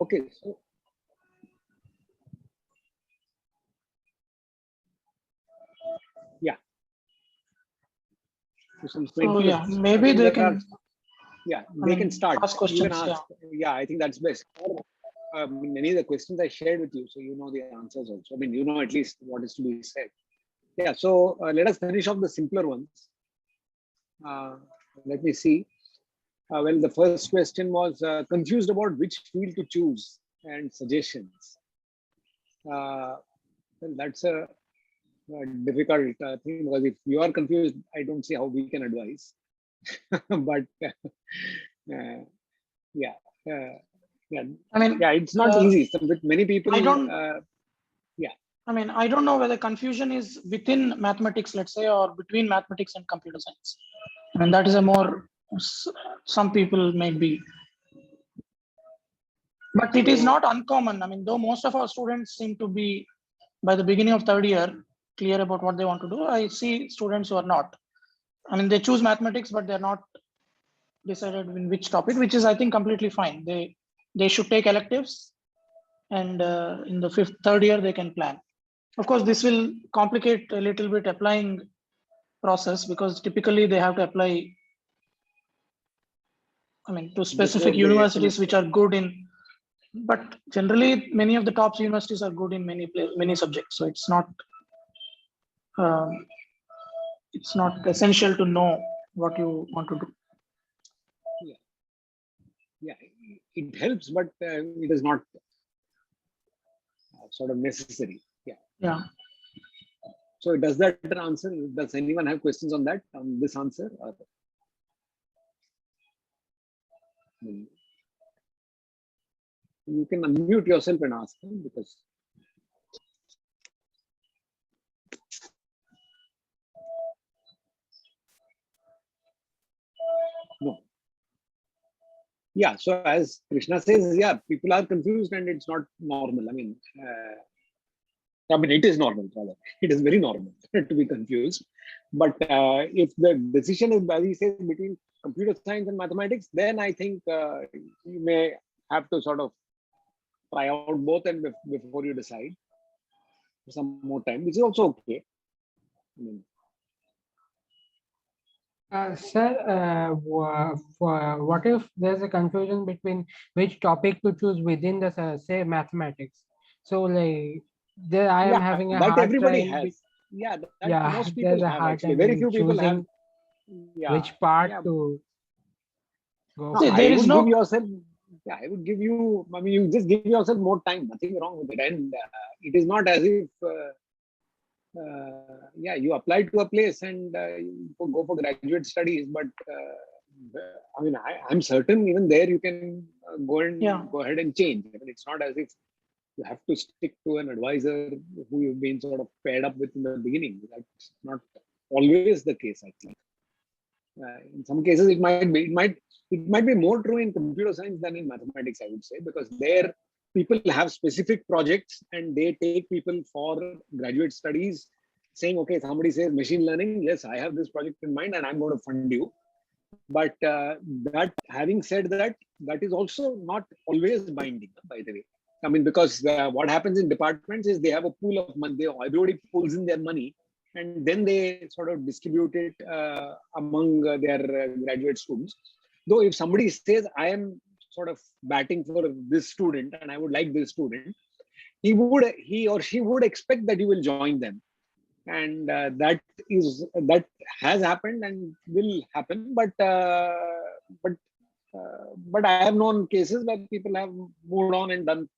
Okay. So, yeah. So, yeah, maybe they can. They can start. Ask questions. You can ask. Yeah, I think that's best. Many of the questions I shared with you, so you know the answers also. I mean, you know at least what is to be said. Yeah. So let us finish off the simpler ones. Let me see. Well, the first question was confused about which field to choose and suggestions. Well, that's a difficult thing, because if you are confused, I don't see how we can advise. But yeah, yeah. I mean, yeah, it's not easy. So with many people, I don't. Yeah. I mean, I don't know whether confusion is within mathematics, let's say, or between mathematics and computer science. I mean, that is a more, some people may be. But it is not uncommon. I mean, though most of our students seem to be, by the beginning of third year, clear about what they want to do, I see students who are not. I mean, they choose mathematics, but they're not decided in which topic, which is, I think, completely fine. They should take electives, and in the third year, they can plan. Of course, this will complicate a little bit applying process, because typically they have to apply, I mean, to specific universities which are good in, but generally many of the top universities are good in many subjects. So it's not essential to know what you want to do. Yeah, it helps, but it is not sort of necessary. Yeah. So does that answer? Does anyone have questions on that, on this answer? Or... You can unmute yourself and ask them, because no. Yeah, so as Krishna says, yeah, people are confused and it's not normal. I mean, it is normal, rather. It is very normal to be confused. But if the decision is, as he says, between computer science and mathematics, then I think you may have to sort of try out both and before you decide for some more time, which is also okay. I mean, Sir, what if there's a confusion between which topic to choose within the say mathematics? So like there I am having a that hard everybody time. has. Yeah, that yeah, most people there's a have hard actually. time Very in few people have. which part to go. No, I would give yourself. Yeah, I would give you. I mean, you just give yourself more time. Nothing wrong with it, and it is not as if. You apply to a place and you go for graduate studies, but I mean, I'm certain even there you can go ahead and change. I mean, it's not as if you have to stick to an advisor who you've been sort of paired up with in the beginning. That's not always the case, I think. In some cases, it might be more true in computer science than in mathematics, I would say, because there people have specific projects and they take people for graduate studies, saying, okay, somebody says machine learning, yes, I have this project in mind and I'm going to fund you. But that, having said that, that is also not always binding, by the way. I mean, because what happens in departments is they have a pool of money, everybody pulls in their money, and then they sort of distribute it among their graduate students. Though if somebody says, I am sort of batting for this student and I would like this student, he or she would expect that you will join them. And that has happened and will happen. But I have known cases where people have moved on and done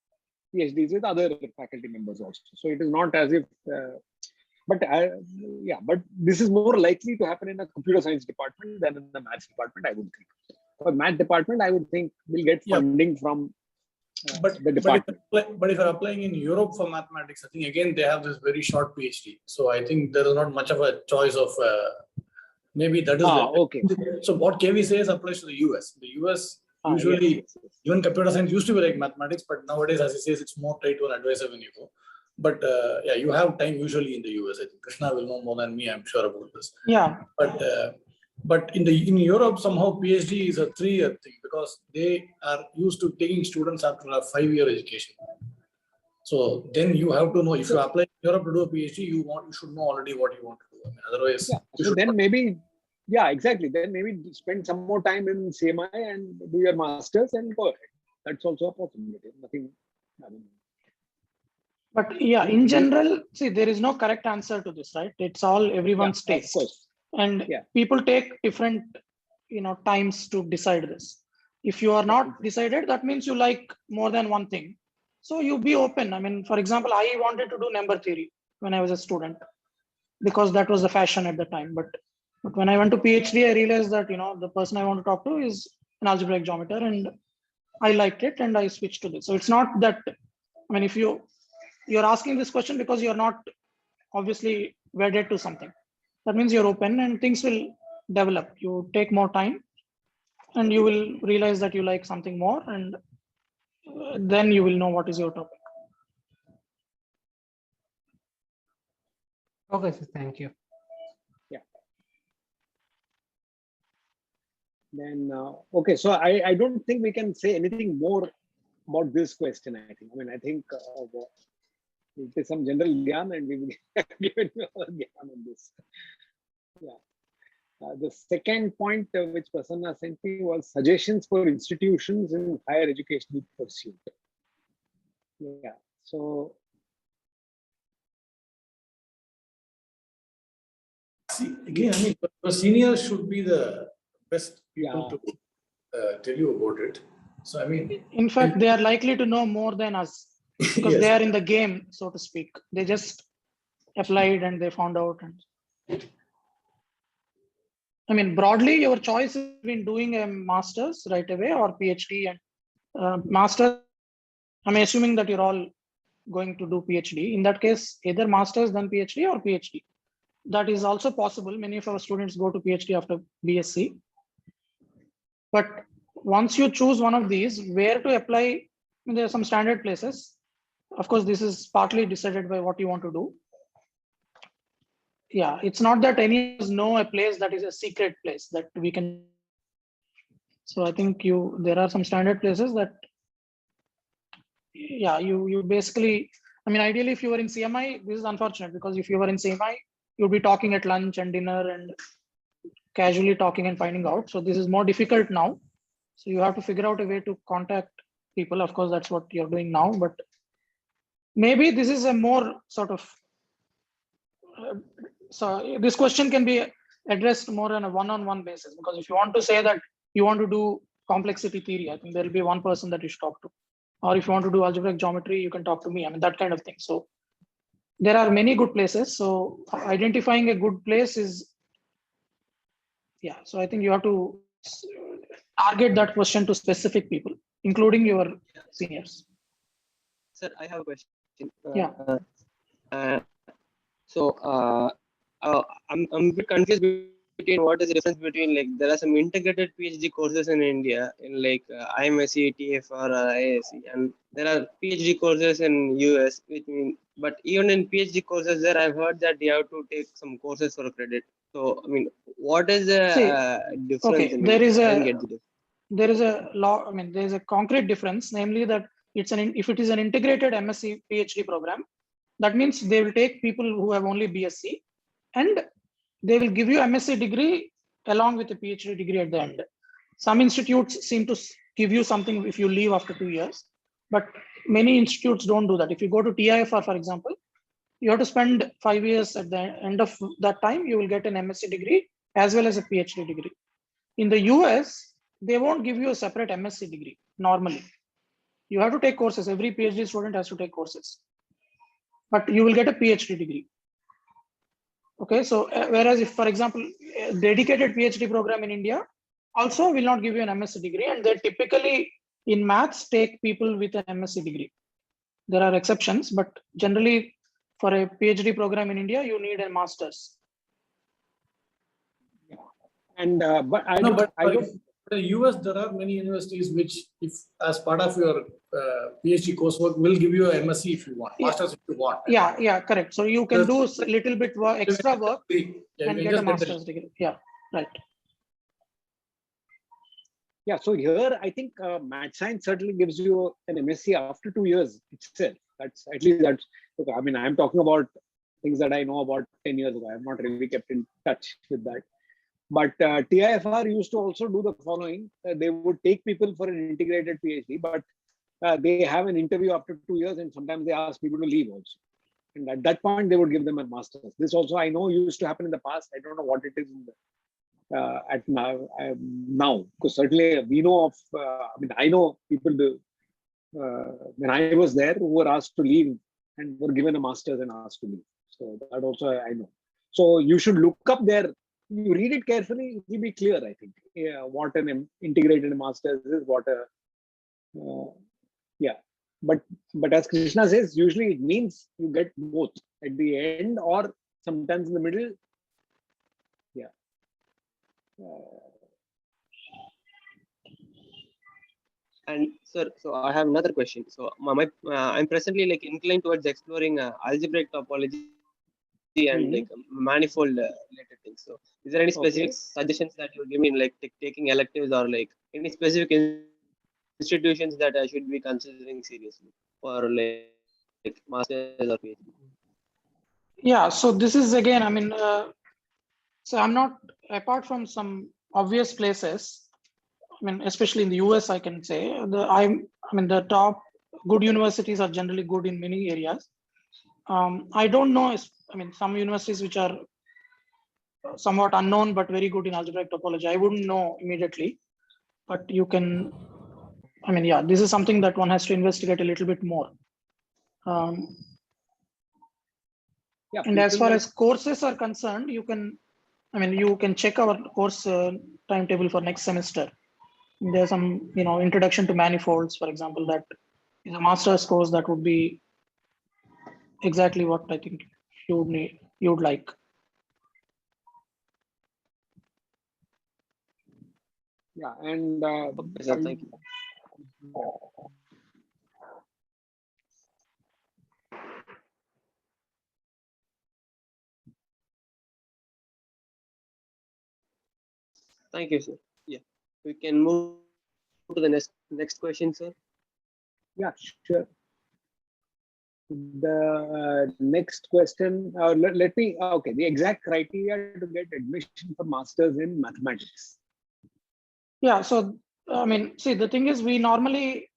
PhDs with other faculty members also. So it is not as if, but this is more likely to happen in a computer science department than in the maths department, I would think. For math department, I would think we'll get funding from the department. But if you're applying in Europe for mathematics, I think again they have this very short PhD. So I think there is not much of a choice of maybe that is okay. So what KV says applies to the US. The US usually even computer science used to be like mathematics, but nowadays, as he says, it's more tied to an advisor when you go. But you have time usually in the US. I think Krishna will know more than me, I'm sure about this. Yeah. But But in Europe, somehow PhD is a 3-year thing because they are used to taking students after a 5-year education. So then you have to know, if you apply in Europe to do a PhD, you should know already what you want to do. I mean, otherwise, so then maybe, exactly. Then maybe spend some more time in CMI and do your masters and go ahead. That's also a possibility. Nothing. I mean, but yeah, in general, see, there is no correct answer to this, right? It's all everyone's taste. Of course. And people take different, times to decide this. If you are not decided, that means you like more than one thing. So you be open. I mean, for example, I wanted to do number theory when I was a student because that was the fashion at the time. But when I went to PhD, I realized that, the person I want to talk to is an algebraic geometer, and I liked it and I switched to this. So it's not that, I mean, if you're asking this question because you're not obviously wedded to something. That means you're open and things will develop. You take more time and you will realize that you like something more, and then you will know what is your topic. Okay, sir. Thank you. Yeah. Then, okay. So I don't think we can say anything more about this question, I think. I mean, I think it is some general gyan and we will give it our gyan on this. Yeah. The second point which Prasanna sent me was suggestions for institutions in higher educational pursuit. Yeah. So, see, again, I mean, the seniors should be the best people to tell you about it. So, I mean, in fact, they are likely to know more than us because they are in the game, so to speak. They just applied and they found out. And I mean, broadly, your choice has been doing a master's right away or PhD. And master, I'm assuming that you're all going to do PhD. In that case, either master's then PhD or PhD. That is also possible. Many of our students go to PhD after BSc. But once you choose one of these, where to apply, I mean, there are some standard places. Of course, this is partly decided by what you want to do. Yeah, it's not that any of us know a place that is a secret place that we can. So I think there are some standard places that, you basically, I mean, ideally, if you were in CMI, this is unfortunate because if you were in CMI, you'll be talking at lunch and dinner and casually talking and finding out. So this is more difficult now. So you have to figure out a way to contact people. Of course, that's what you're doing now, but maybe this is a more sort of, so this question can be addressed more on a one-on-one basis, because if you want to say that you want to do complexity theory, I think there'll be one person that you should talk to. Or if you want to do algebraic geometry, you can talk to me. I mean, that kind of thing. So there are many good places. So identifying a good place is, so I think you have to target that question to specific people, including your seniors. Sir, I have a question. I'm a bit confused between what is the difference between, like, there are some integrated PhD courses in India, in like IMSc, TFR, or IISc, and there are PhD courses in US. But even in PhD courses, there I've heard that you have to take some courses for credit. So, I mean, what is the difference? Okay, there is a law. I mean, there is a concrete difference, namely that if it is an integrated MSc PhD program, that means they will take people who have only BSc and they will give you MSc degree along with a PhD degree at the end. Some institutes seem to give you something if you leave after 2 years, but many institutes don't do that. If you go to TIFR, for example, you have to spend 5 years. At the end of that time, you will get an MSc degree as well as a PhD degree. In the US, they won't give you a separate MSc degree normally. You have to take courses. Every PhD student has to take courses, but you will get a PhD degree. Okay, so whereas if, for example, a dedicated PhD program in India also will not give you an MSc degree, and they typically in maths take people with an MSc degree. There are exceptions, but generally for a PhD program in India, you need a master's. And but I no, don't. In the US, there are many universities which, if as part of your PhD coursework, will give you a MSc if you want, master's if you want. Yeah, correct. So you can do a little bit extra work and get a master's degree. Yeah, right. Yeah, so here I think math science certainly gives you an MSc after 2 years itself. That's at least that's. Look, I mean, I'm talking about things that I know about 10 years ago. I have not really kept in touch with that. But TIFR used to also do the following: they would take people for an integrated PhD, but they have an interview after 2 years, and sometimes they ask people to leave also. And at that point, they would give them a master's. This also I know used to happen in the past. I don't know what it is in the at now, because certainly we know of, I mean, I know people when I was there who were asked to leave and were given a master's and asked to leave. So that also I know. So you should look up there. You read it carefully, it will be clear, I think, what an integrated master's is, what a, yeah. But as Krishna says, usually it means you get both at the end or sometimes in the middle. Yeah. And sir, so I have another question. So I'm presently like inclined towards exploring algebraic topology and like manifold related things. So is there any specific suggestions that you give me, like taking electives or like any specific institutions that I should be considering seriously for like masters or PhD? Yeah, so this is again, I mean, so I'm not, apart from some obvious places, I mean, especially in the US, I can say I mean, the top good universities are generally good in many areas. I don't know, I mean, some universities which are somewhat unknown but very good in algebraic topology, I wouldn't know immediately, but you can, I mean, yeah, this is something that one has to investigate a little bit more. Yeah, and as far as courses are concerned, you can, I mean, you can check our course timetable for next semester. There's some, you know, introduction to manifolds, for example, that is a master's course that would be exactly what I think you would need, you would like. Yeah, and okay, sir, thank you. Thank you, sir. Yeah, we can move to the next question, sir. Yeah, sure. The next question, let me, okay, the exact criteria to get admission for masters in mathematics. Yeah, so, I mean, see, the thing is, we normally,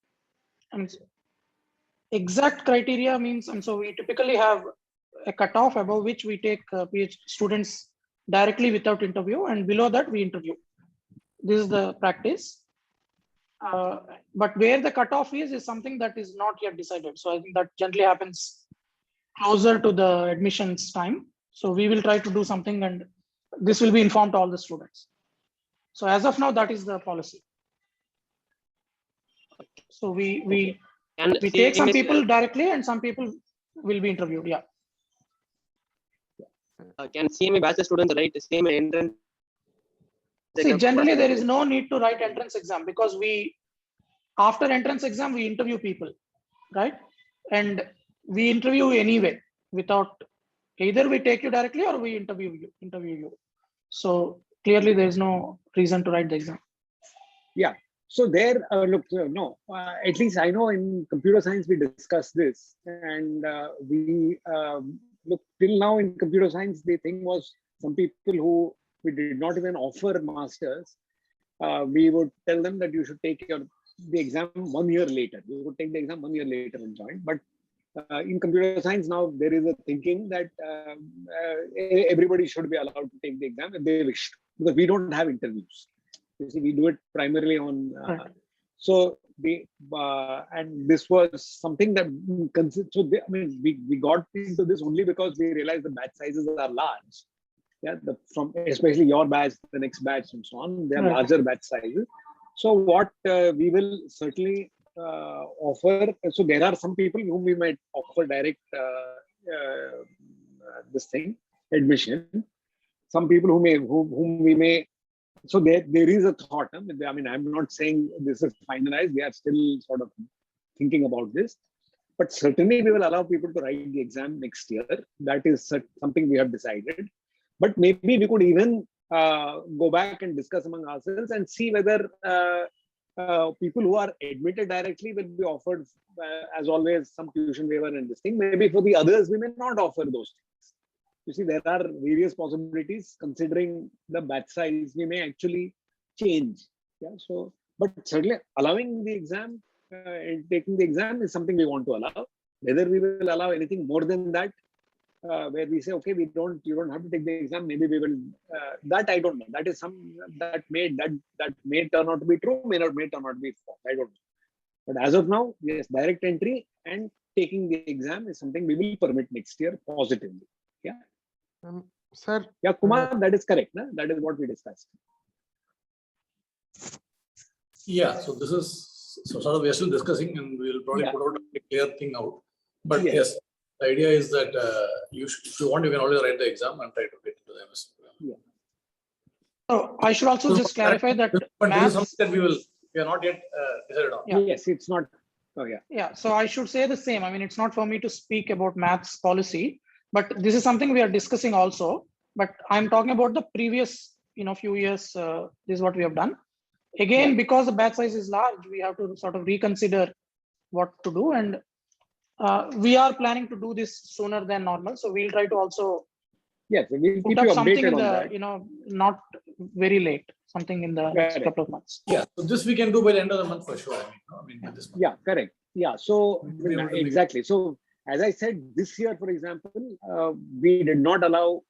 I mean, exact criteria means, and so we typically have a cutoff above which we take PhD students directly without interview, and below that we interview. This is the practice. But where the cutoff is something that is not yet decided. So I think that generally happens closer to the admissions time. So we will try to do something, and this will be informed to all the students. So as of now, that is the policy. So we take some people directly, and some people will be interviewed. Yeah. Can CMA bachelor students write the same entrance? See, generally there is no need to write entrance exam, because after entrance exam we interview people, right? And we interview anyway, without, either we take you directly or we interview you. So clearly there is no reason to write the exam. Yeah. So there, look, no, at least I know in computer science we discussed this, and we look, till now in computer science the thing was, some people who we did not even offer masters, we would tell them that you should take the exam 1 year later. You would take the exam 1 year later and join. But in computer science now there is a thinking that everybody should be allowed to take the exam if they wish, because we don't have interviews. You see, we do it primarily on. So and this was something that so I mean, we got into this only because we realized the batch sizes are large. Yeah, from especially your batch, the next batch, and so on, they are larger batch sizes. So what we will certainly offer. So there are some people whom we might offer direct this thing admission. Some people whom we may. So there is a thought. I mean, I'm not saying this is finalized. We are still sort of thinking about this, but certainly we will allow people to write the exam next year. That is something we have decided. But maybe we could even go back and discuss among ourselves and see whether people who are admitted directly will be offered, as always, some tuition waiver and this thing. Maybe for the others, we may not offer those things. You see, there are various possibilities. Considering the batch size, we may actually change. Yeah. So, but certainly allowing the exam and taking the exam is something we want to allow. Whether we will allow anything more than that, where we say, okay, you don't have to take the exam. Maybe we will. That I don't know. That is that may turn out to be true. May turn out to be false. I don't know. But as of now, yes, direct entry and taking the exam is something we will permit next year positively. Yeah. Sir. Yeah, Kumar, that is correct. No? That is what we discussed. Yeah. So this is sort of we are still discussing, and we will probably put out a clear thing out. But yes, the idea is that if you want, you can always write the exam and try to get into the MSc program. Yeah. So I should also just clarify that. But this is something that we are not yet decided on. Yeah. Yes, it's not. Oh yeah. Yeah. So I should say the same. I mean, it's not for me to speak about maths policy, but this is something we are discussing also. But I'm talking about the previous, few years. This is what we have done. Again, because the batch size is large, we have to sort of reconsider what to do, and we are planning to do this sooner than normal. So we'll try to also we'll keep put you up something in updated the, on that. not very late, something in the next couple of months. Yeah. So this we can do by the end of the month for sure. With this month. Yeah, correct. Yeah. So We'll be able to make exactly. So as I said, this year, for example, we did not allow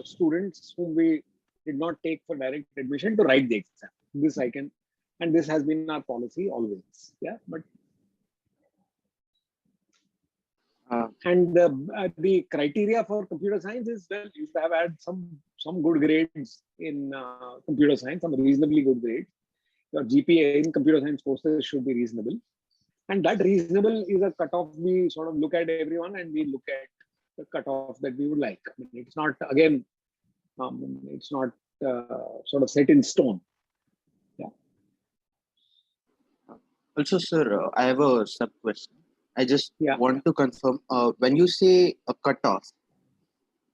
students whom we did not take for direct admission to write the exam. This I can, and this has been our policy always. Yeah, but and the criteria for computer science is, well, you should have had some good grades in computer science, some reasonably good grades. Your GPA in computer science courses should be reasonable, and that reasonable is a cutoff. We sort of look at everyone, and we look at the cutoff that we would like. I mean, it's not, again, it's not sort of set in stone. Yeah. Also, sir, I have a sub question. I just Yeah. want to confirm, when you say a cutoff,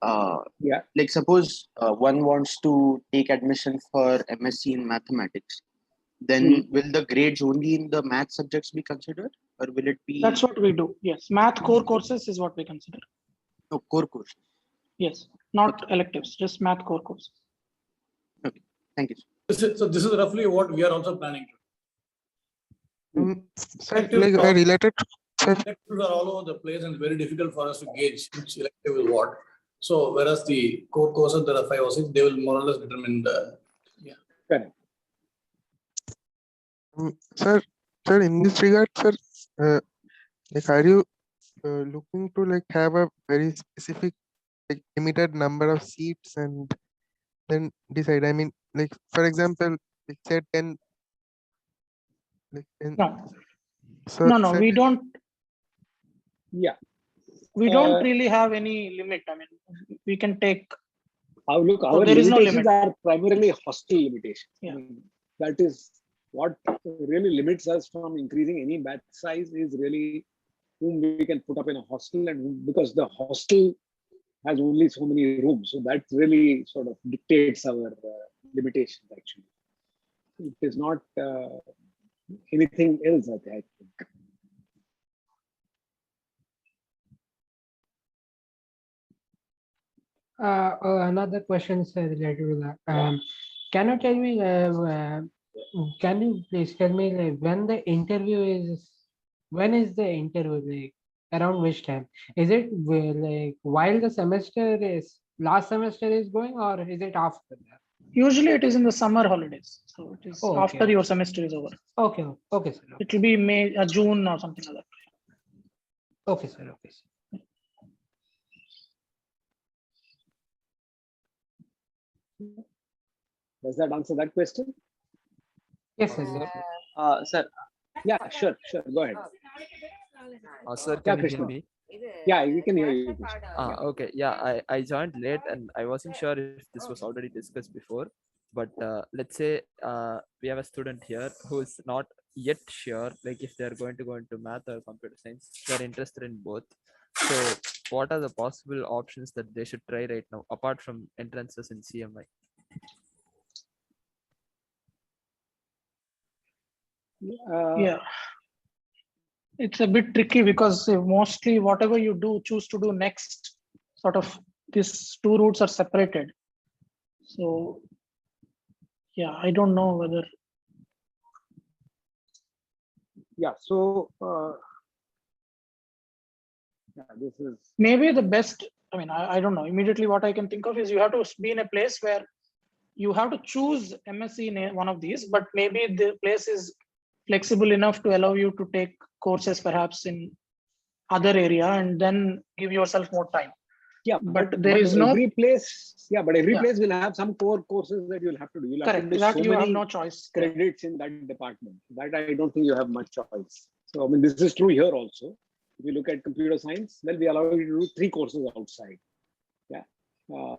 like suppose one wants to take admission for MSc in mathematics, then will the grades only in the math subjects be considered, or will it be? That's what we do. Yes, math core courses is what we consider. No, core courses. Yes, not electives, just math core courses. Okay, thank you. So this is roughly what we are also planning to do. Sir, like I related. Electives are all over the place, and it's very difficult for us to gauge which elective will what. So whereas the core courses, there are 5 or 6, they will more or less determine the. Correct. Sir, in this regard, sir, like are you looking to like have a very specific, like, limited number of seats and then decide? I mean, like for example, like say 10. Like 10. No. So, No, sir, we don't. Yeah. We don't really have any limit. I mean, we can take. Look, So our there is no limitations limit. are primarily hostel limitations. Yeah. I mean, that is what really limits us from increasing any batch size, is really whom we can put up in a hostel, and because the hostel has only so many rooms. So that really sort of dictates our limitations, actually. It is not anything else, I think. Another question is related to that. Can you tell me, can you please tell me, like, when is the interview, like around which time? Is it like while the last semester is going, or is it after that? Usually it is in the summer holidays. So it is Okay. after your semester is over. Okay, sir. It will be May, June or something like that. Okay, sir. Does that answer that question? Yes, sir. Sir, Yeah, sure. Go ahead. Sir, Yeah, can you hear Krishna. me? Yeah, we can hear you. Krishna. Okay. Yeah, I joined late and I wasn't sure if this was already discussed before. But let's say we have a student here who is not yet sure, like if they're going to go into math or computer science. They're interested in both. So what are the possible options that they should try right now, apart from entrances in CMI? Yeah. It's a bit tricky because mostly whatever you do, choose to do next, sort of these two routes are separated. So yeah, I don't know whether. Yeah. So this is Maybe the best, I mean, I don't know. Immediately what I can think of is you have to be in a place where you have to choose MSc in one of these, but maybe the place is flexible enough to allow you to take courses perhaps in other area and then give yourself more time. Yeah, but there is no every place. Yeah, but every place will have some core courses that you'll have to do. You'll correct. have to do That so you many have no choice. credits in that department. That I don't think you have much choice. So I mean, this is true here also. If you look at computer science, well, we allow you to do 3 courses outside. Yeah,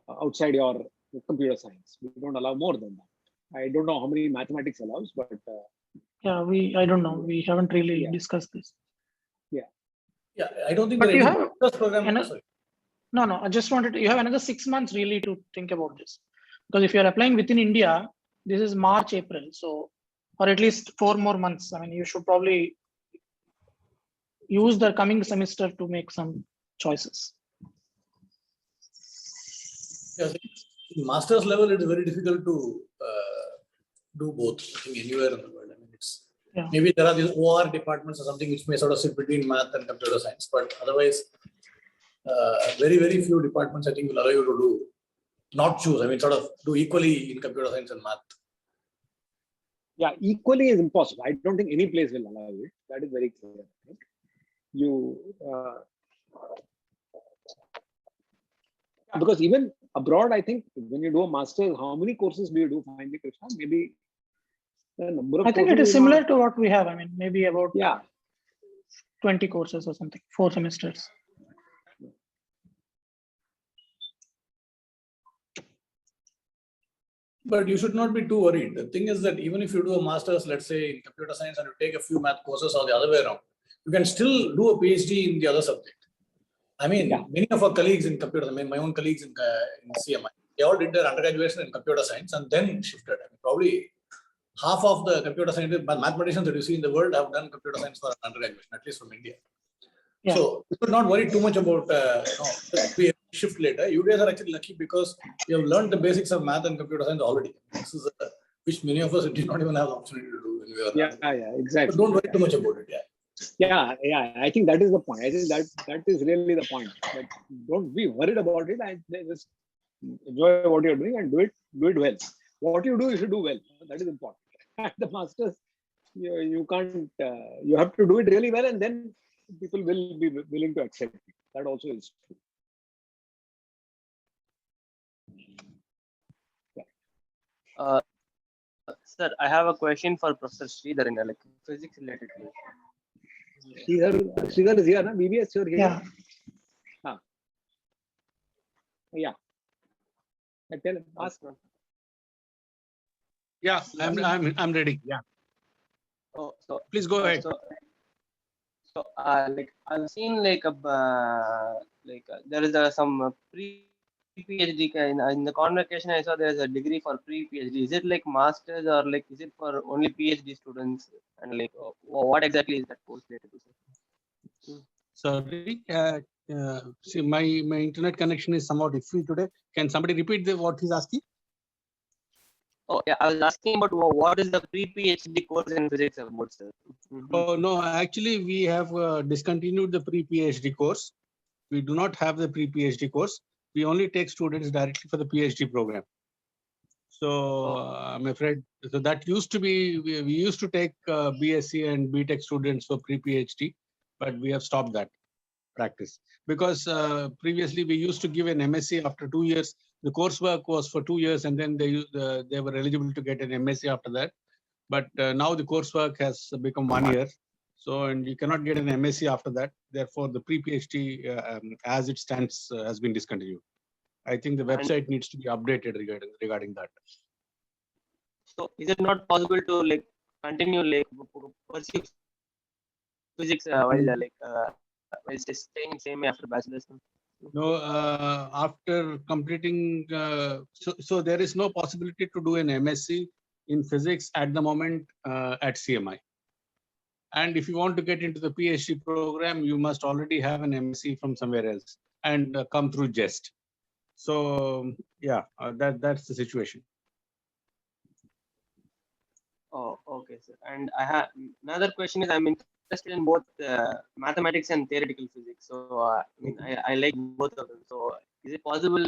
outside your computer science. We don't allow more than that. I don't know how many mathematics allows, but yeah, I don't know. We haven't really discussed this. Yeah, I don't think But there you are have any program. Sorry. No, I just wanted to, you have another 6 months really to think about this. Because if you're applying within India, this is March, April. So, or at least 4 more months. I mean, you should probably use the coming semester to make some choices. Yeah, in master's level, it is very difficult to do both. I think anywhere in the world. I mean, it's maybe there are these OR departments or something which may sort of sit between math and computer science, but otherwise, very few departments I think will allow you to do not choose. I mean, sort of do equally in computer science and math. Yeah, equally is impossible. I don't think any place will allow it. That is very clear. Right? You because even abroad, I think when you do a master's, how many courses do you do finally, Krishna? Maybe the number of I think it is similar to what we have. I mean, maybe about 20 courses or something, 4 semesters. But you should not be too worried. The thing is that even if you do a master's, let's say in computer science, and you take a few math courses or the other way around, you can still do a PhD in the other subject. I mean, many of our colleagues in computer, I mean, my own colleagues in CMI, they all did their undergraduation in computer science and then shifted. I mean, probably half of the computer science mathematicians that you see in the world have done computer science for undergraduation, at least from India. Yeah. So you should not worry too much about the shift later. You guys are actually lucky because you have learned the basics of math and computer science already. This is which many of us did not even have the opportunity to do when we were exactly. So don't worry too much about it. Yeah. I think that is the point. I think that is really the point. That don't be worried about it and just enjoy what you're doing and do it well. What you do, you should do well. That is important. At the masters, you can't. You have to do it really well, and then people will be willing to accept it. That also is true. Sir, I have a question for Professor Sridhar in like physics related question. Sridhar is here, na? BBS, you're here. Yeah. Tell him, ask. Yeah, I'm ready. Yeah. Oh, so please go ahead. So like I've seen like there is some pre-PhD in the convocation. I saw there is a degree for pre-PhD. Is it like masters or like is it for only PhD students? And like what exactly is that course related to? Sorry, see my internet connection is somewhat iffy today. Can somebody repeat what he's asking? Oh yeah, I was asking about what is the pre-PhD course in physics about, sir? Oh no, actually we have discontinued the pre-PhD course. We do not have the pre-PhD course. We only take students directly for the PhD program. So I'm afraid, so that used to be, we used to take BSc and BTech students for pre-PhD, but we have stopped that practice because previously we used to give an MSc after 2 years. The coursework was for 2 years and then they were eligible to get an MSc after that. But now the coursework has become 1 year. So, and you cannot get an MSc after that. Therefore, the pre-PhD as it stands has been discontinued. I think the website needs to be updated regarding that. So, is it not possible to like continue like pursue physics while staying in same after bachelor's? No, after completing, so there is no possibility to do an MSc in physics at the moment at CMI. And if you want to get into the PhD program, you must already have an MSc from somewhere else and come through JEST. So yeah, that's the situation. Oh, okay, sir. And I have another question is I'm interested in both mathematics and theoretical physics. So I mean, I like both of them. So is it possible?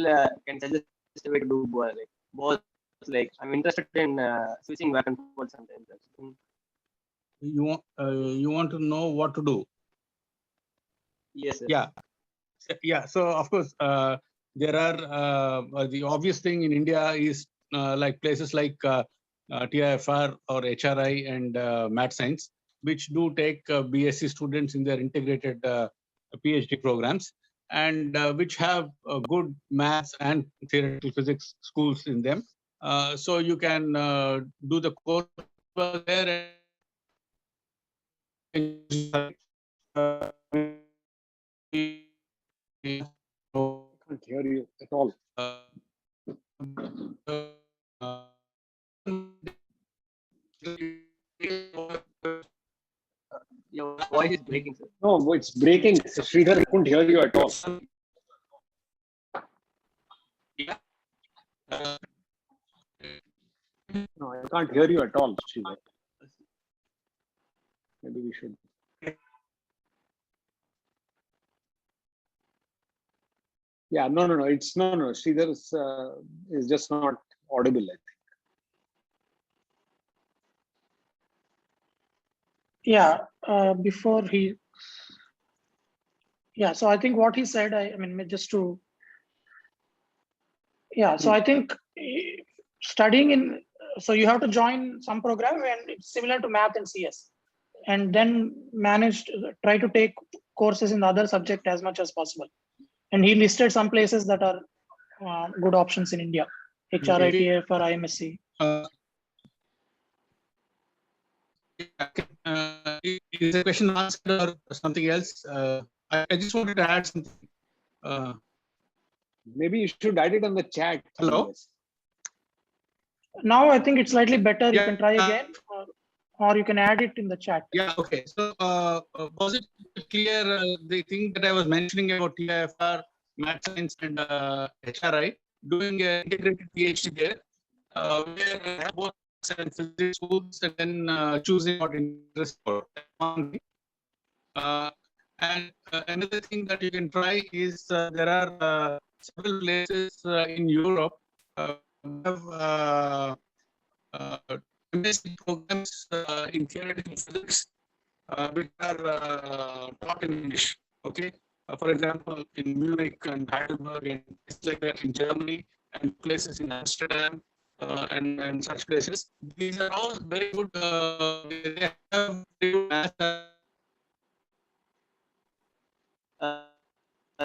Can you suggest a way to do like both? Like I'm interested in switching back and forth sometimes. You want to know what to do? Yes, sir. Yeah. So of course, there are the obvious thing in India is like places like TIFR or HRI and Math Science, which do take BSc students in their integrated PhD programs, and which have good maths and theoretical physics schools in them. So you can do the course there. I can't hear you at all. Your voice is breaking, sir. No, it's breaking. Sridhar, I couldn't hear you at all. No, I can't hear you at all, Sridhar. Maybe we should. Yeah, no. It's no. Sridhar is just not audible, I think. Yeah, before he, yeah, so I think what he said, I mean, just to, yeah, so I think studying in, so you have to join some program and it's similar to math and CS, and then try to take courses in the other subject as much as possible. And he listed some places that are good options in India, HRI, TIFR, IMSc. Is the question answered or something else? I just wanted to add something. Maybe you should add it on the chat. Hello? Now I think it's slightly better. You can try again, or you can add it in the chat. Yeah, okay. So was it clear the thing that I was mentioning about TIFR, Math Science and HRI, doing an integrated PhD there, where I have both and physics schools and then choosing what interest for. And another thing that you can try is there are several places in Europe have MSc programs in theoretical physics which are taught in English. Okay, for example, in Munich and Heidelberg and places like that in Germany and places in Amsterdam and such places. These are all very good. They have very good math.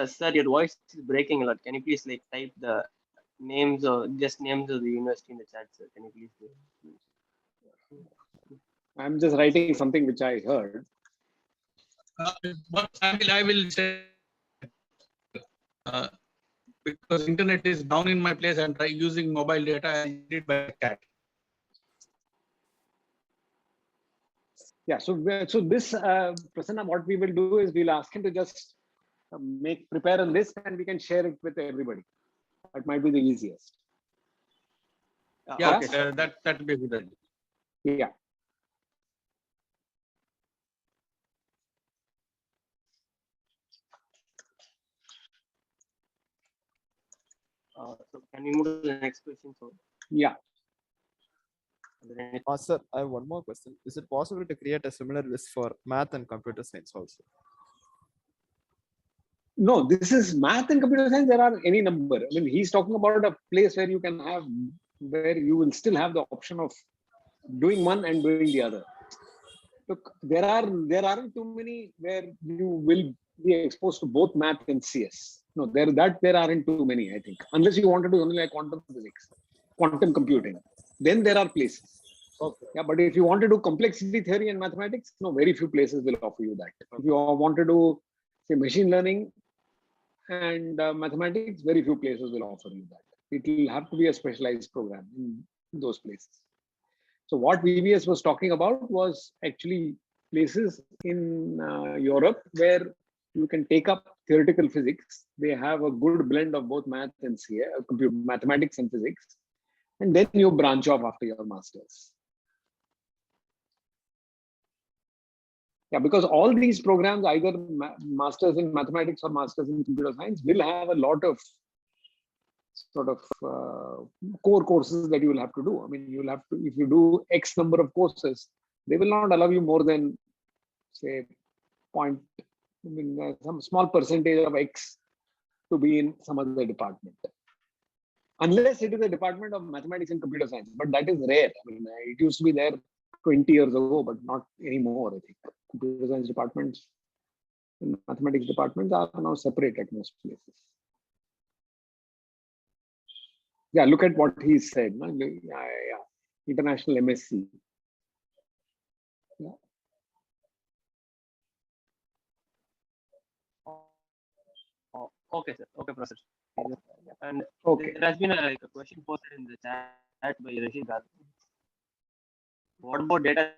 Sir, your voice is breaking a lot. Can you please like type the names or just names of the university in the chat, sir? Can you please do it? I'm just writing something which I heard. But I will say because internet is down in my place and try using mobile data and did by chat. Yeah, so this Prasanna, what we will do is we'll ask him to just prepare a list and we can share it with everybody. That might be the easiest. Yeah, okay. that would be a good idea. Yeah. So can we move to the next question? So yeah. Sir, I have one more question. Is it possible to create a similar list for math and computer science also? No, this is math and computer science. There are any number. I mean, he's talking about a place where you can have, where you will still have the option of doing one and doing the other. Look, there aren't too many where you will be exposed to both math and CS. No, there aren't too many, I think. Unless you want to do something like quantum physics, quantum computing, then there are places. okay. Yeah, but if you want to do complexity theory and mathematics, no, very few places will offer you that. If you want to do, say, machine learning and mathematics, very few places will offer you that. It will have to be a specialized program in those places. So what VVS was talking about was actually places in Europe where you can take up theoretical physics. They have a good blend of both math and mathematics and physics. And then you branch off after your master's. Yeah, because all these programs, either masters in mathematics or masters in computer science, will have a lot of sort of core courses that you will have to do. I mean, you will have to, if you do X number of courses, they will not allow you more than, say, some small percentage of X to be in some other department. Unless it is a department of mathematics and computer science, but that is rare. I mean, it used to be there 20 years ago, but not anymore, I think. Computer science departments and mathematics departments are now separate at most places. Yeah, look at what he said. No? Yeah. International MSc. Yeah. Oh, okay, sir. Okay, Professor. And Okay. there has been a question posted in the chat by Rishi Gal. What about data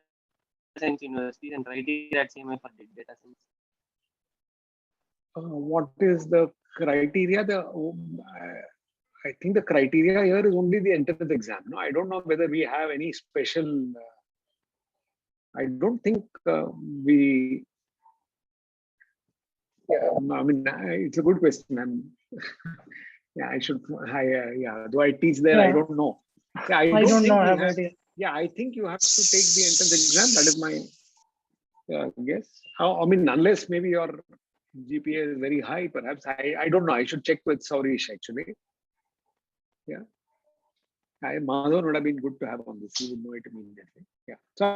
science universities and criteria at CMI for data science? What is the criteria? I think the criteria here is only the entrance exam. No, I don't know whether we have any special. I don't think we. Yeah, I mean, it's a good question. Yeah, I should. Yeah, do I teach there? Yeah. I don't know. Yeah, I don't know. I have idea. Yeah, I think you have to take the entrance exam. That is my guess. I mean, unless maybe your GPA is very high, perhaps. I don't know. I should check with Saurish actually. Yeah. Madhavan would have been good to have on this. He would know it immediately. Yeah. So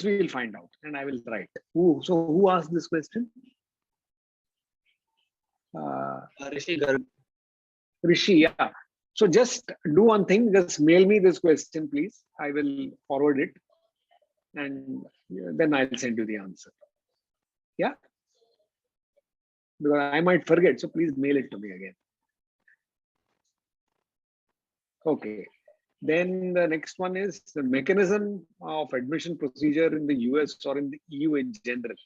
we'll find out and I will write. Who asked this question? Rishi Garg. Rishi, yeah. So just do one thing, just mail me this question, please. I will forward it and then I'll send you the answer. Yeah. Because I might forget, so please mail it to me again. Okay. Then the next one is the mechanism of admission procedure in the US or in the EU in general.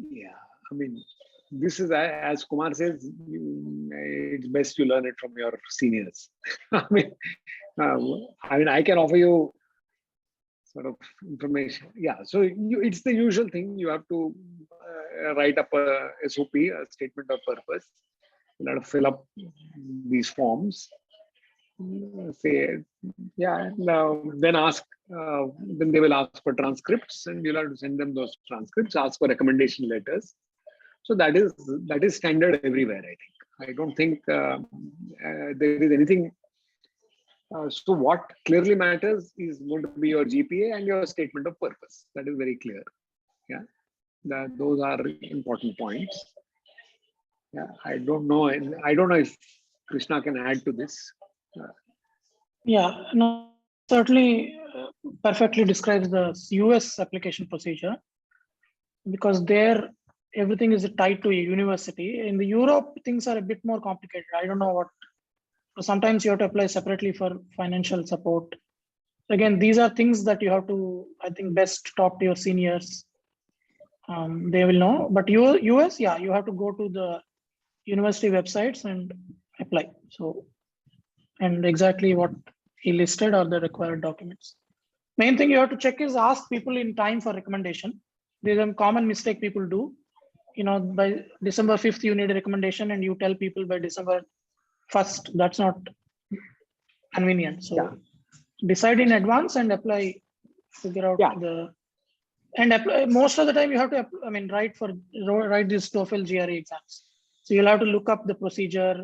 Yeah, I mean, this is, as Kumar says, it's best you learn it from your seniors. I mean, I can offer you sort of information. Yeah, so it's the usual thing. You have to write up a SOP, a statement of purpose. You have to fill up these forms. Say, yeah, then ask, then they will ask for transcripts and you'll have to send them those transcripts, ask for recommendation letters. So that is standard everywhere, I think. I don't think there is anything. So what clearly matters is going to be your GPA and your statement of purpose. That is very clear. Yeah, those are important points. Yeah, I don't know if Krishna can add to this. Yeah, no, certainly perfectly describes the US application procedure, because there everything is tied to a university. In the Europe, things are a bit more complicated. I don't know what. Sometimes you have to apply separately for financial support. Again, these are things that you have to, I think, best talk to your seniors. They will know. But US, yeah, you have to go to the university websites and apply. So, and exactly what he listed are the required documents. Main thing you have to check is ask people in time for recommendation. There's a common mistake people do. By December 5th, you need a recommendation and you tell people by December 1st. That's not convenient. So yeah. Decide in advance and apply, figure out and apply. Most of the time you have to, write these TOEFL GRE exams. So you'll have to look up the procedure,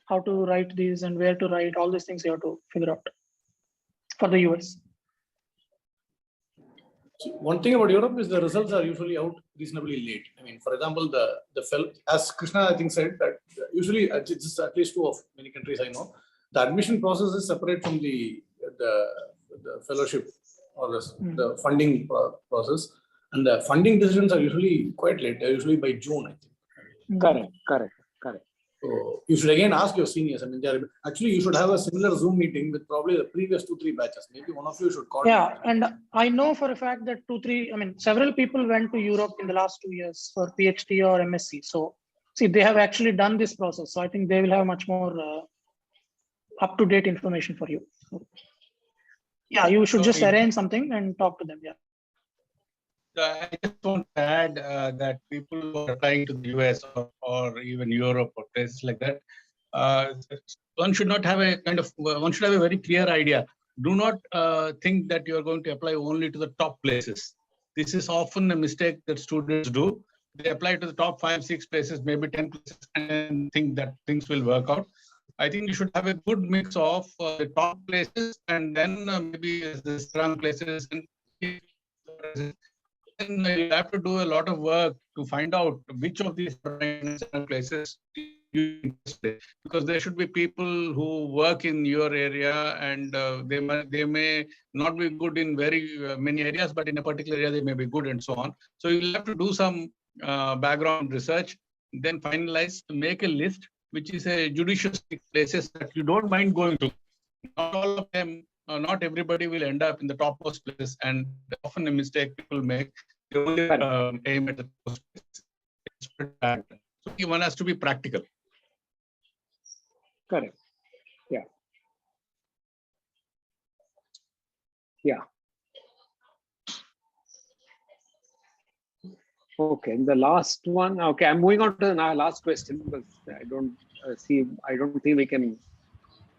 how to write these and where to write, all these things you have to figure out for the US. So one thing about Europe is the results are usually out reasonably late. I mean, for example, as Krishna I think said that usually it's at least two of many countries I know, the admission process is separate from the fellowship or the funding process, and the funding decisions are usually quite late. They're usually by June, I think. Correct. So you should again ask your seniors. I mean, actually you should have a similar Zoom meeting with probably the previous 2-3 batches. Maybe one of you should coordinate. Yeah, and I know for a fact that several people went to Europe in the last 2 years for PhD or MSc. So see, they have actually done this process. So I think they will have much more up-to-date information for you. So, yeah, you should just arrange something and talk to them. Yeah. I just want to add that people who are applying to the US or even Europe or places like that, one should have a very clear idea. Do not think that you are going to apply only to the top places. This is often a mistake that students do. They apply to the top 5-6 places, maybe 10 places, and think that things will work out. I think you should have a good mix of the top places and then maybe the strong places. And you have to do a lot of work to find out which of these places you interested, because there should be people who work in your area, and they may not be good in very many areas, but in a particular area they may be good, and so on. So you'll have to do some background research, then finalize, make a list, which is a judicious places that you don't mind going to. Not all of them. Not everybody will end up in the topmost places, and often a mistake people make. They only aim at the topmost places. So one has to be practical. Correct. Yeah. Yeah. Okay, the last one. Okay, I'm moving on to the last question because I don't think we can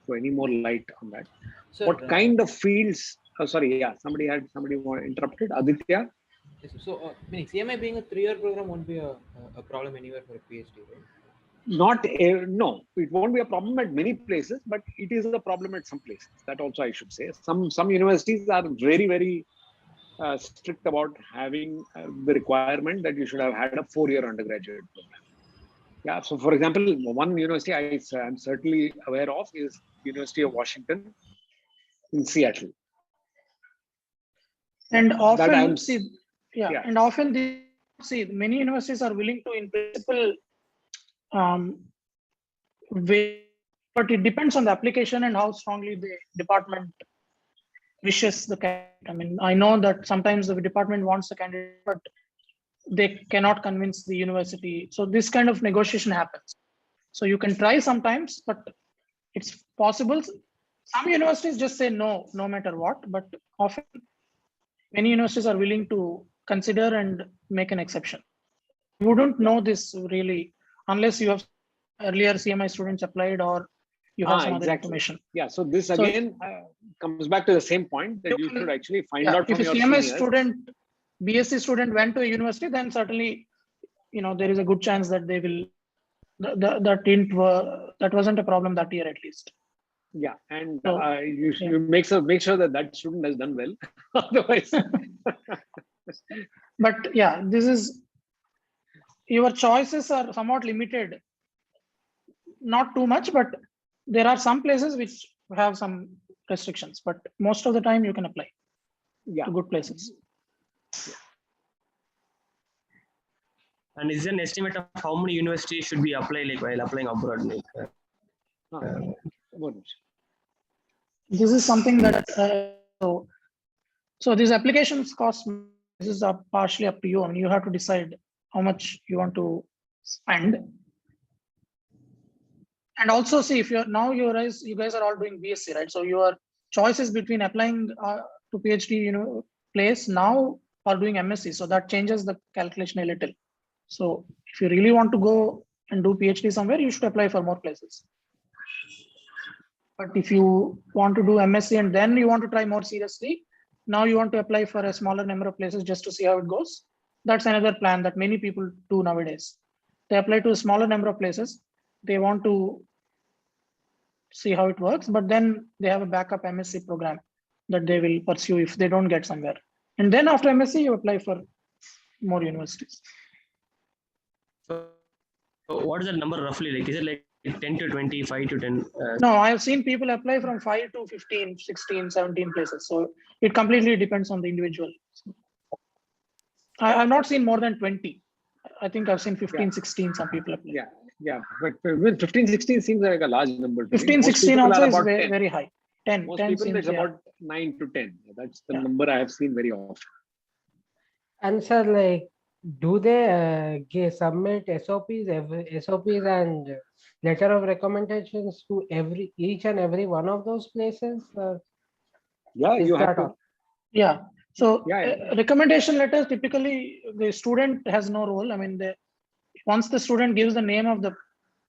throw any more light on that. Sir, what kind of fields? Oh, sorry, yeah, somebody interrupted. Aditya. Yes, so, CMI being a 3-year program won't be a problem anywhere for a PhD, right? No, it won't be a problem at many places, but it is a problem at some places. That also I should say. Some universities are very, very strict about having the requirement that you should have had a 4-year undergraduate program. Yeah. So, for example, one university I'm certainly aware of is University of Washington in Seattle. And often, and often many universities are willing to, in principle, but it depends on the application and how strongly the department wishes the candidate. I mean, I know that sometimes the department wants the candidate, but they cannot convince the university. So this kind of negotiation happens. So you can try sometimes, but it's possible. Some universities just say no matter what, but often many universities are willing to consider and make an exception. You wouldn't know this really unless you have earlier CMI students applied or you have some other information. Yeah, so this again comes back to the same point that you should actually find out from your seniors. If a CMI student, BSc student went to a university, then certainly, there is a good chance that they will, that wasn't a problem that year at least. Yeah, and you make sure that student has done well. Otherwise, but yeah, your choices are somewhat limited. Not too much, but there are some places which have some restrictions. But most of the time, you can apply to good places. And is there an estimate of how many universities should we apply while applying abroad? This is something that so these applications cost. This is partially up to you. I mean, you have to decide how much you want to spend. And also see if you guys are all doing BSc, right? So your choices between applying to PhD, place now or doing MSc. So that changes the calculation a little. So if you really want to go and do PhD somewhere, you should apply for more places. But if you want to do MSc and then you want to try more seriously, now you want to apply for a smaller number of places just to see how it goes. That's another plan that many people do nowadays. They apply to a smaller number of places. They want to see how it works, but then they have a backup MSc program that they will pursue if they don't get somewhere. And then after MSc, you apply for more universities. So what is the number roughly like? Is it like 10 to 20, 5 to 10? No, I have seen people apply from 5 to 15, 16, 17 places. So it completely depends on the individual. I have not seen more than 20. I think I've seen 15, 16, some people apply. Yeah. Yeah, but 15, 16 seems like a large number to me. 15, Most 16 people also are is about very, 10. very high. 10, Most 10 people, seems, it's about 9 to 10. That's the Yeah. number I have seen very often. And sir, like, do they submit SOPs and letter of recommendations to each and every one of those places? Yeah, Is you have that to. all? Yeah. So Yeah. recommendation letters, typically the student has no role. I mean, once the student gives the name of the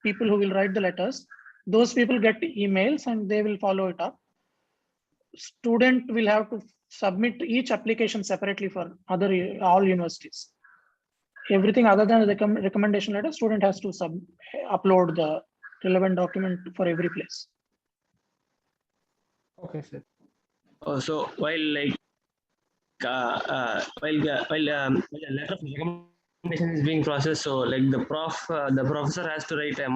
people who will write the letters, those people get emails and they will follow it up. Student will have to submit each application separately for all universities. Everything other than the recommendation letter, student has to upload the relevant document for every place. Okay, sir. Oh, so while like while a letter of recommendation is being processed, so like the professor has to write a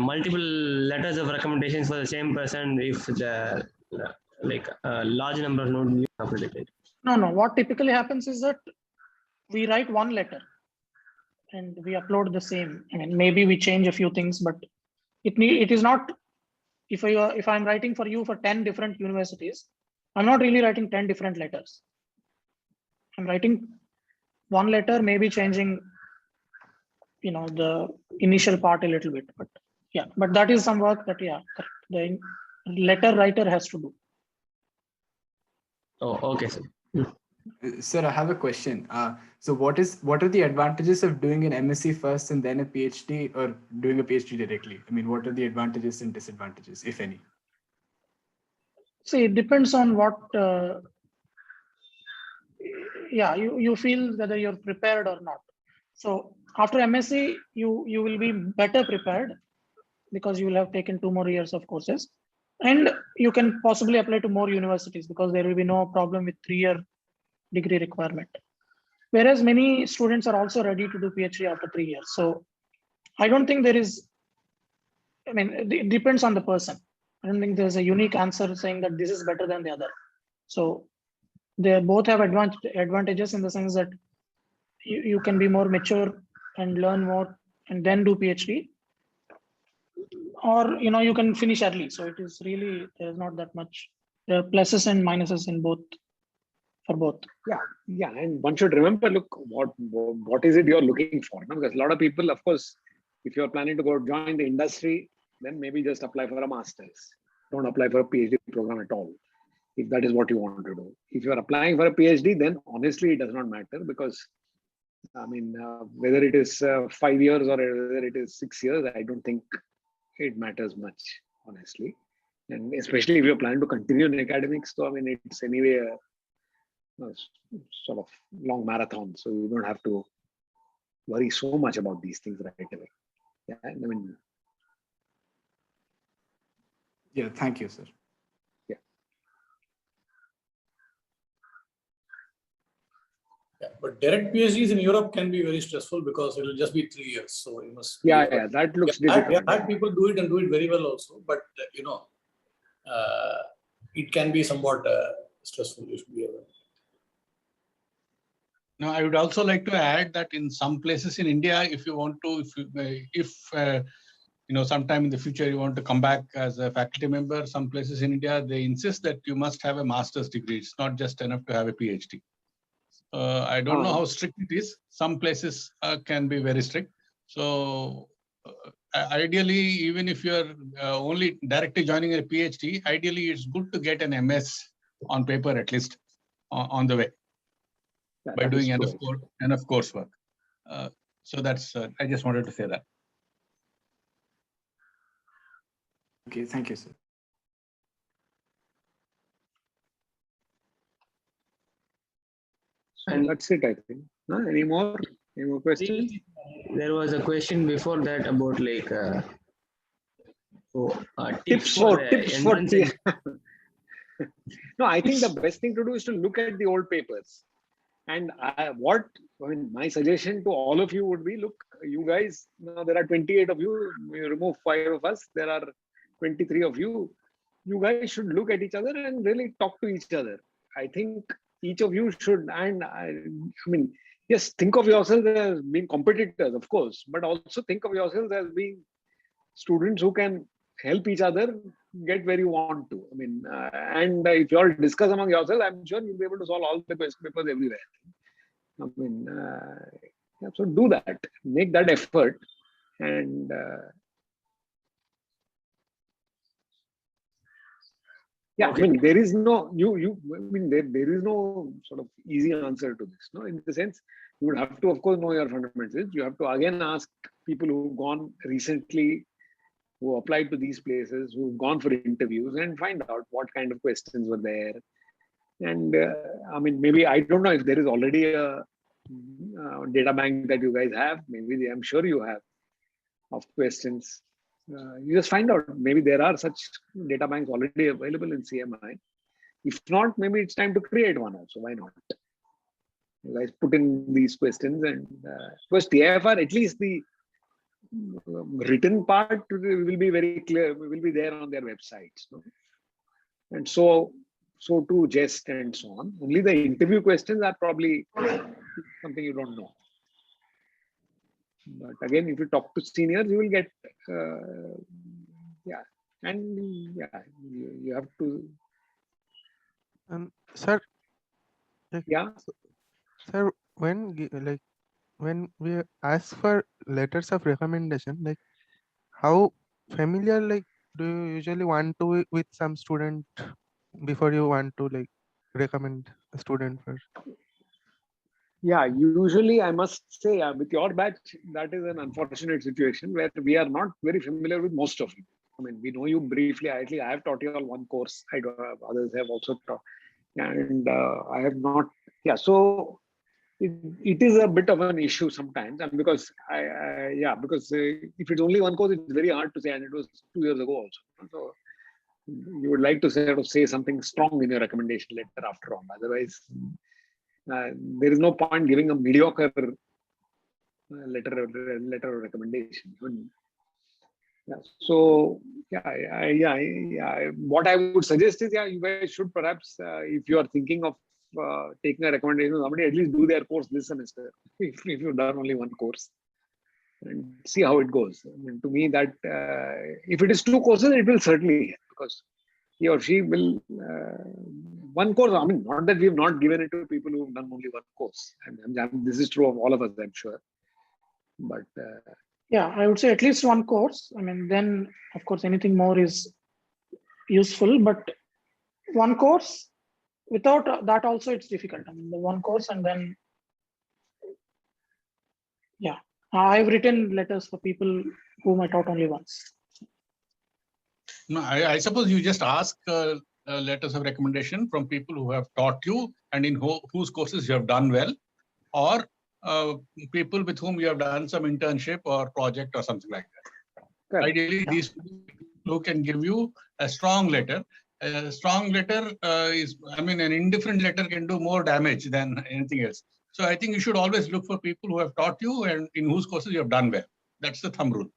multiple letters of recommendations for the same person if the large number of notes be completed. No. What typically happens is that we write one letter and we upload the same. I mean, maybe we change a few things, but it is not. If I'm writing for you for 10 different universities, I'm not really writing 10 different letters. I'm writing one letter, maybe changing, the initial part a little bit, but yeah, but that is some work that, yeah, the letter writer has to do. Oh, okay, sir. Sir, I have a question. So what are the advantages of doing an MSc first and then a PhD, or doing a PhD directly? I mean, what are the advantages and disadvantages, if any? See, it depends on what, you feel whether you're prepared or not. So after MSc, you will be better prepared because you will have taken 2 more years of courses, and you can possibly apply to more universities because there will be no problem with 3-year degree requirement. Whereas many students are also ready to do PhD after 3 years. So I don't think there is, I mean, it depends on the person. I don't think there's a unique answer saying that this is better than the other. So they both have advantages in the sense that you can be more mature and learn more and then do PhD, or you can finish early. So it is really, there's not that much. There are pluses and minuses in both, for both. Yeah, and one should remember, look, what is it you're looking for? No? Because a lot of people, of course, if you're planning to go join the industry, then maybe just apply for a master's. Don't apply for a PhD program at all, if that is what you want to do. If you're applying for a PhD, then honestly, it does not matter, because I mean, whether it is 5 years or whether it is 6 years, I don't think it matters much, honestly. And especially if you're planning to continue in academics, so I mean, it's anyway a sort of long marathon, so you don't have to worry so much about these things right away. Yeah, I mean. Yeah, thank you, sir. Yeah. Yeah, but direct PhDs in Europe can be very stressful because it will just be 3 years. So you must. Yeah, that looks difficult. I've had people do it and do it very well also, but it can be somewhat stressful. You should be aware. Now, I would also like to add that in some places in India, if you want to, sometime in the future you want to come back as a faculty member, some places in India, they insist that you must have a master's degree. It's not just enough to have a PhD. I don't know how strict it is. Some places can be very strict. So ideally, even if you're only directly joining a PhD, ideally it's good to get an MS on paper at least on the way. Yeah, by doing enough coursework. So that's, I just wanted to say that. Okay, thank you, sir. And that's it, I think. Any more questions? There was a question before that about tips for No, I think the best thing to do is to look at the old papers. And my suggestion to all of you would be, look, you guys, there are 28 of you, you remove 5 of us, there are 23 of you. You guys should look at each other and really talk to each other. I think each of you should, and I mean, yes, think of yourselves as being competitors, of course, but also think of yourselves as being students who can help each other get where you want to. I mean, and if you all discuss among yourselves, I'm sure you'll be able to solve all the question papers everywhere. I mean, yeah, so do that, make that effort, and yeah, I mean, there is no I mean, there is no sort of easy answer to this. No, in the sense, you would have to, of course, know your fundamentals. You have to again ask people who've gone recently, who applied to these places, who've gone for interviews, and find out what kind of questions were there. And I mean, maybe I don't know if there is already a data bank that you guys have. Maybe I'm sure you have of questions. You just find out. Maybe there are such data banks already available in CMI. If not, maybe it's time to create one also. Why not? You guys put in these questions, and first TIFR, at least the written part will be very clear, will be there on their websites. No? And so too jest and so on. Only the interview questions are probably something you don't know. But again, if you talk to seniors, you will get, yeah. And yeah, you have to. Sir. Yeah. Sir, when we ask for letters of recommendation, like how familiar do you usually want to with some student before you want to recommend a student for? Yeah, usually I must say with your batch, that is an unfortunate situation where we are not very familiar with most of you. I mean, we know you briefly. I have taught you all one course. Others have also taught, and I have not. Yeah, so it is a bit of an issue sometimes, and because because if it's only one course, it's very hard to say, and it was 2 years ago also. So you would like to sort of say something strong in your recommendation letter after all. Otherwise, there is no point giving a mediocre letter of recommendation. Yeah. So what I would suggest is, you guys should perhaps, if you are thinking of taking a recommendation of somebody, at least do their course this semester. If you've done only one course, and see how it goes. I mean, to me, that if it is 2 courses, it will certainly help, because he or she will one course. I mean, not that we have not given it to people who have done only one course. This is true of all of us, I'm sure. But yeah, I would say at least one course. I mean, then of course anything more is useful. But one course, without that also it's difficult. I mean, the one course, and then yeah, I've written letters for people whom I taught only once. No, I suppose you just ask letters of recommendation from people who have taught you and in whose courses you have done well, or people with whom you have done some internship or project or something like that. Correct. Ideally, these people who can give you a strong letter. A strong letter an indifferent letter can do more damage than anything else. So I think you should always look for people who have taught you and in whose courses you have done well. That's the thumb rule.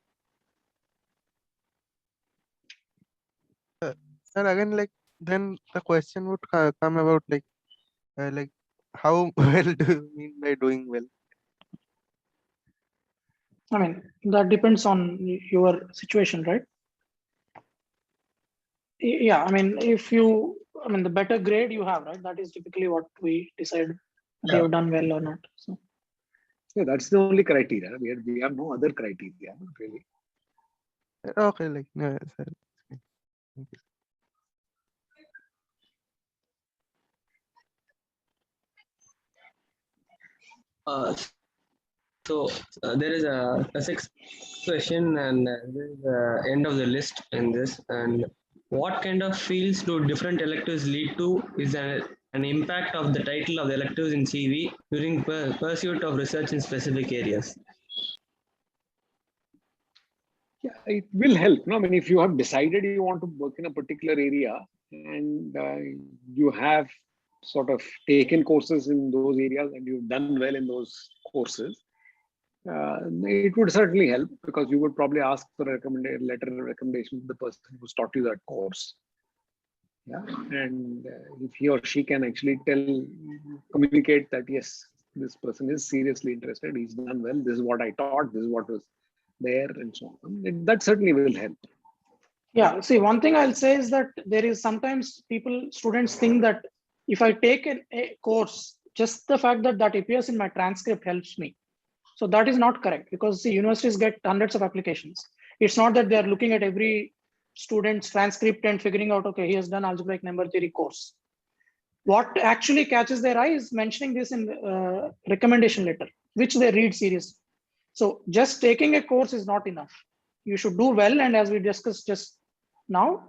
And again, then the question would come about how well do you mean by doing well? I mean, that depends on your situation, right? Yeah, I mean, the better grade you have, right? That is typically what we decide if you have done well or not. So. Yeah, that's the only criteria. We have no other criteria, really. Okay, no, sir. Thank you. There is a sixth question, and this is the end of the list in this. And what kind of fields do different electives lead to is an impact of the title of the electives in CV during pursuit of research in specific areas. Yeah, it will help. No, I mean, if you have decided you want to work in a particular area and you have sort of taken courses in those areas and you've done well in those courses, it would certainly help, because you would probably ask for a letter of recommendation to the person who's taught you that course. Yeah, and if he or she can actually communicate that yes, this person is seriously interested, he's done well, this is what I taught, this is what was there, and so on. That certainly will help. Yeah, see, one thing I'll say is that there is sometimes students think that if I take a course, just the fact that that appears in my transcript helps me. So that is not correct, because see, universities get hundreds of applications. It's not that they're looking at every student's transcript and figuring out, okay, he has done algebraic number theory course. What actually catches their eye is mentioning this in the recommendation letter, which they read seriously. So just taking a course is not enough. You should do well. And as we discussed just now,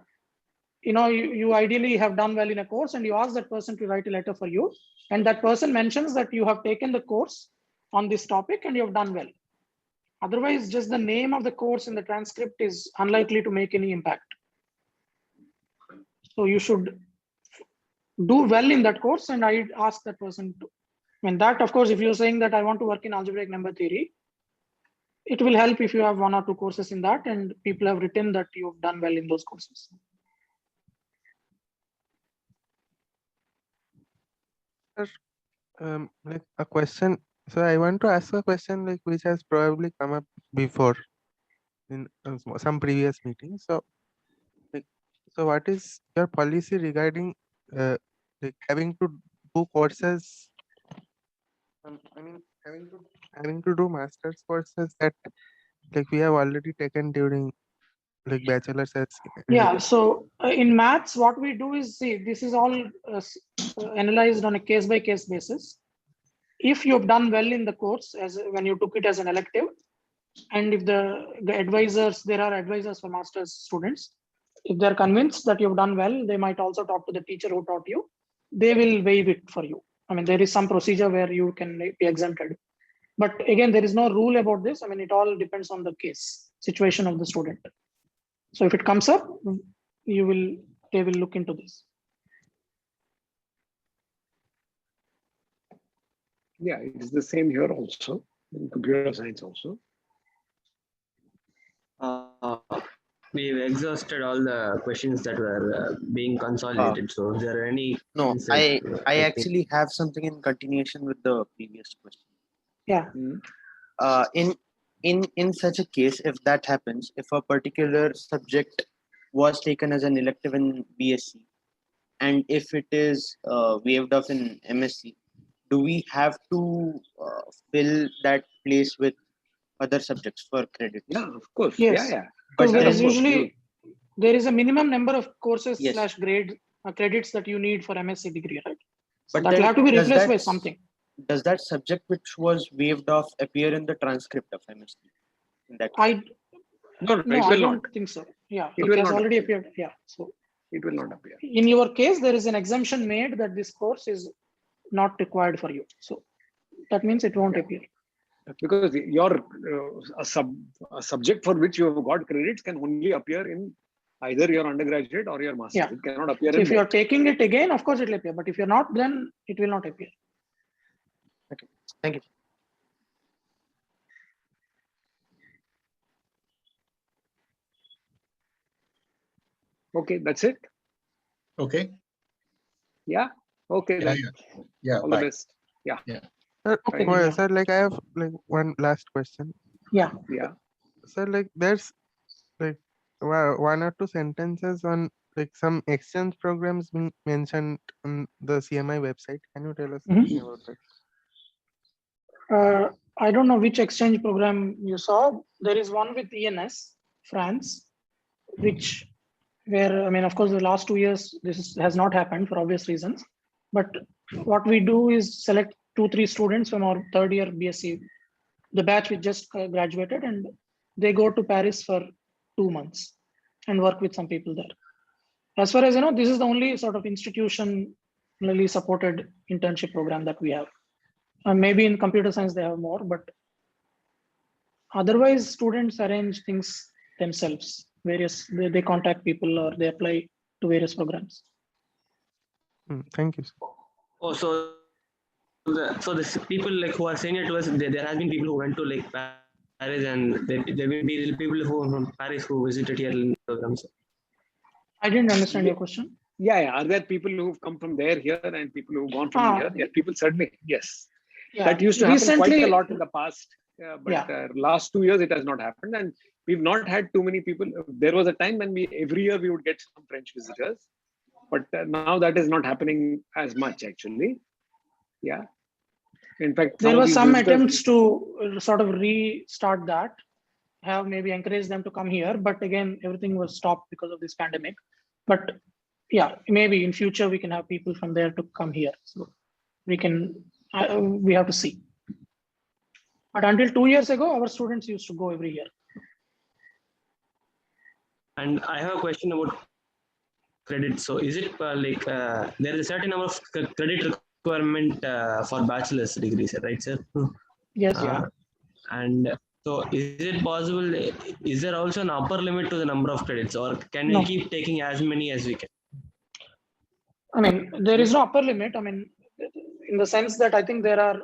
you ideally have done well in a course, and you ask that person to write a letter for you. And that person mentions that you have taken the course on this topic and you have done well. Otherwise, just the name of the course in the transcript is unlikely to make any impact. So you should do well in that course, and I'd ask that person to. And that, of course, if you're saying that I want to work in algebraic number theory, it will help if you have 1 or 2 courses in that and people have written that you've done well in those courses. Like a question. So I want to ask a question like which has probably come up before in some previous meetings. So, so what is your policy regarding like having to do courses? I mean, having to do master's courses that like we have already taken during like bachelor's. Yeah. So in maths, what we do is, see, this is all analyzed on a case-by-case basis. If you've done well in the course as when you took it as an elective, and if the advisors, there are advisors for master's students, if they're convinced that you've done well, they might also talk to the teacher who taught you. They will waive it for you. I mean, there is some procedure where you can be exempted. But again, there is no rule about this. I mean, it all depends on the case, situation of the student. So if it comes up, they will look into this. Yeah, it's the same here also, in computer science also. We've exhausted all the questions that were being consolidated. So is there any? No, I actually have something in continuation with the previous question. Yeah. In such a case, if that happens, if a particular subject was taken as an elective in BSc, and if it is waived off in MSc, do we have to fill that place with other subjects for credit? Yeah, of course. Yes. Yeah. But there is usually there is a minimum number of courses Yes. / grade credits that you need for MSc degree, right? So But that will then have to be does replaced by that- something. Does that subject which was waived off appear in the transcript of MSc? In that case? No, No, it I will don't not. think so. Yeah, It it will has not already appear. appeared. Yeah. So It will not appear. in your case, there is an exemption made that this course is not required for you. So that means it won't appear. Because your a subject for which you have got credits can only appear in either your undergraduate or your master's. Yeah. It cannot appear So in if you are both. taking it again, of course it will appear. But if you're not, then it will not appear. Okay. Thank you. Okay, that's it. Okay. Yeah. Okay Yeah, then. Yeah. All the Bye. best. Yeah. Sir, Okay, well, yeah. sir, like I have like one last question. Yeah. Yeah. Sir, like there's like 1 or 2 sentences on like some exchange programs being mentioned on the CMI website. Can you tell us something about that? I don't know which exchange program you saw. There is one with ENS, France, where, I mean, of course, the last 2 years, has not happened for obvious reasons. But what we do is select 2-3 students from our 3rd year BSc, the batch which just graduated, and they go to Paris for 2 months and work with some people there. As far as you know, this is the only sort of institutionally supported internship program that we have. Maybe in computer science they have more, but otherwise students arrange things themselves. They contact people or they apply to various programs. Thank you, sir. Oh, so the people like who are senior to us, there has been people who went to like Paris, and there will be people who are from Paris who visited here in programs. I didn't understand your question. Yeah. Are there people who've come from there here and people who've gone from here? Yeah, people certainly. Yes. That used to happen quite a recently- lot in the past. But last 2 years, it has not happened. And we've not had too many people. There was a time when every year we would get some French visitors. But now that is not happening as much, actually. Yeah. In fact, there were some visitors- attempts to sort of restart that, have maybe encouraged them to come here. But again, everything was stopped because of this pandemic. But yeah, maybe in future we can have people from there to come here. So we have to see. But until 2 years ago, our students used to go every year. And I have a question about credit. So is it there is a certain number of credit requirement for bachelor's degrees, right, sir? Yes. And so is it possible, is there also an upper limit to the number of credits, or can we No. keep taking as many as we can? I mean, there is no upper limit. I mean, in the sense that I think there are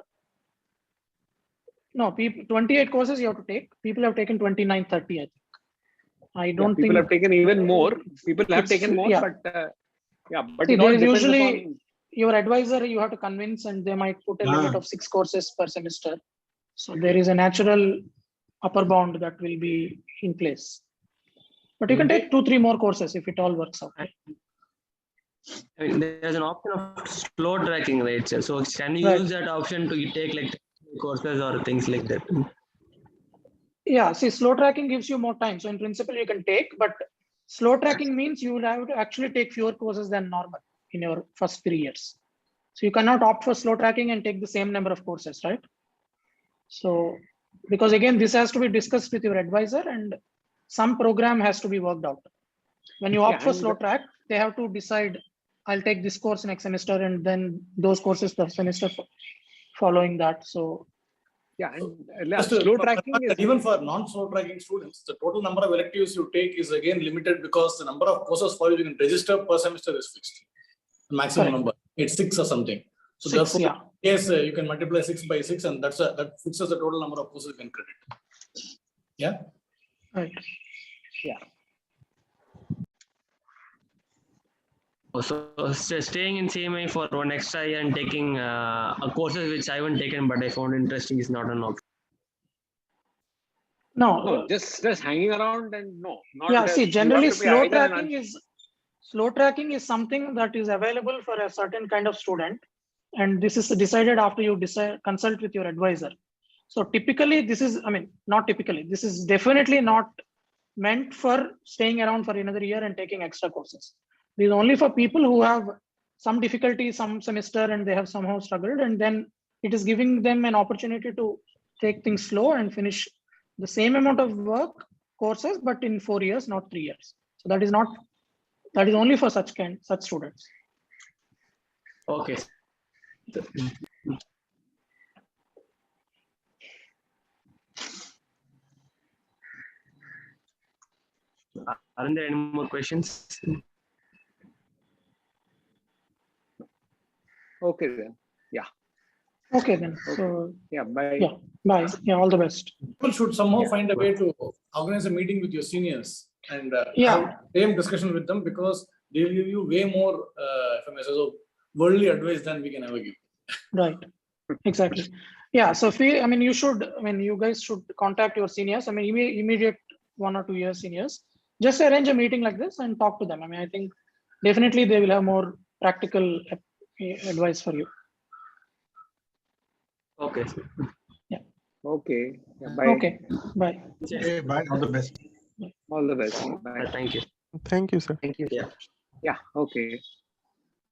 28 courses you have to take. People have taken 29, 30, I think. I don't think people have taken even more. People have taken more, but but see, it all there is depends usually upon your advisor you have to convince, and they might put a limit of 6 courses per semester. So there is a natural upper bound that will be in place. But you can take 2-3 more courses if it all works out. I mean, there's an option of slow tracking, right, sir? So can you use that option to take like courses or things like that? Yeah, see, slow tracking gives you more time. So in principle, you can take, but slow tracking means you will have to actually take fewer courses than normal in your first 3 years. So you cannot opt for slow tracking and take the same number of courses, right? So, because again, this has to be discussed with your advisor, and some program has to be worked out. When you opt for slow track, they have to decide, I'll take this course next semester, and then those courses the semester following that. So slow tracking is even for non-slow tracking students, the total number of electives you take is again limited because the number of courses for you can register per semester is fixed. The maximum number, it's 6 or something. So 6, therefore, yes, you can multiply 6 by 6, and that fixes the total number of courses you can credit. Yeah. Right. Yeah. So staying in CMI for one extra year and taking a courses which I haven't taken but I found interesting is not an option. No, just hanging around and no. Not see, generally slow tracking is something that is available for a certain kind of student, and this is decided after you consult with your advisor. So typically, this is, I mean, not typically, this is definitely not meant for staying around for another year and taking extra courses. This is only for people who have some difficulty some semester and they have somehow struggled, and then it is giving them an opportunity to take things slow and finish the same amount of work courses, but in 4 years, not 3 years. So that is only for such students. Okay. Aren't there any more questions? Okay then. Yeah. Okay then. So bye. Yeah, bye. Yeah, all the best. People should somehow find a way to organize a meeting with your seniors and have same discussion with them, because they will give you way more worldly advice than we can ever give. Right. Exactly. Yeah. So you guys should contact your seniors. I mean, immediate 1 or 2 year seniors. Just arrange a meeting like this and talk to them. I mean, I think definitely they will have more practical advice for you. Okay. Yeah. Okay. Yeah, bye. Okay. Bye. Okay, bye. All the best. All the best. Bye. Thank you. Thank you, sir. Thank you. Yeah. Okay.